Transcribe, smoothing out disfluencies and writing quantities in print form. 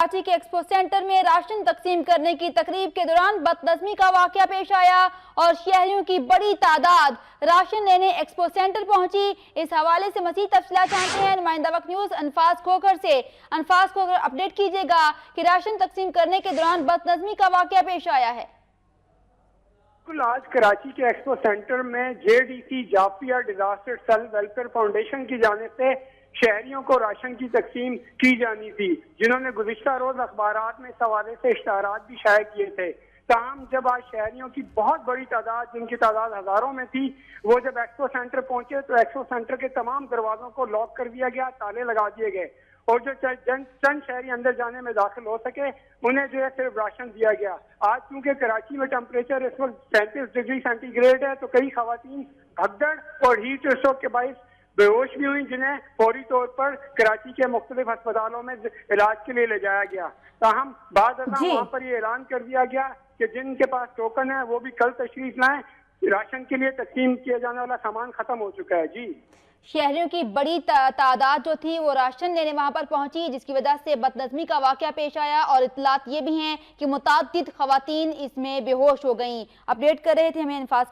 कराची के expo centre में ration तकसीम करने की तकरीब के दौरान बदनज़मी का वाक़या पेश आया और शहरियों की बड़ी तादाद राशन लेने एक्सपो सेंटर पहुंची। इस हवाले से मज़ीद तफसीलात जानते हैं नुमाइंदा वक्त न्यूज़ अनफास खोखर से। अनफास खोखर, अपडेट कीजिएगा कि राशन तकसीम करने के दौरान बदनज़मी का वाक़या पेश आया है। आज कराची के एक्सपो सेंटर में JDC Jafaria disaster cell welfare foundation की जानिब से शहरियों को राशन की तकसीम की जानी थी, जिन्होंने गुज़िश्ता रोज अखबारात में इस हवाले से इश्तहारात भी शाये किए थे। ताहम जब आज शहरियों की बहुत बड़ी तादाद, जिनकी तादाद हजारों में थी, वो जब एक्सपो सेंटर पहुंचे तो एक्सपो सेंटर के तमाम दरवाजों को लॉक कर दिया गया, ताले लगा दिए गए और जो चंद शहरी अंदर जाने में दाखिल हो सके उन्हें जो है सिर्फ राशन दिया गया। आज क्योंकि कराची में टेम्परेचर इस वक्त 37 डिग्री सेंटीग्रेड है, तो कई खवातीन भगदड़ और हीट स्ट्रोक के बाइस बेहोश भी हुई, जिन्हें फौरी तौर पर कराची के मुख्तलिफ अस्पतालों में इलाज के लिए ले जाया गया। ताहम बाद वहाँ पर ये ऐलान कर दिया गया कि जिनके पास टोकन है वो भी कल तशरीफ लाएं, राशन के लिए तकसीम किया जाने वाला सामान खत्म हो चुका है। जी, शहरियों की बड़ी तादाद जो थी वो राशन लेने वहां पर पहुंची, जिसकी वजह से बदनज़मी का वाक़या पेश आया और इत्तलात ये भी हैं कि मुताद्दिद खवातीन इसमें बेहोश हो गईं। अपडेट कर रहे थे हमें अनफास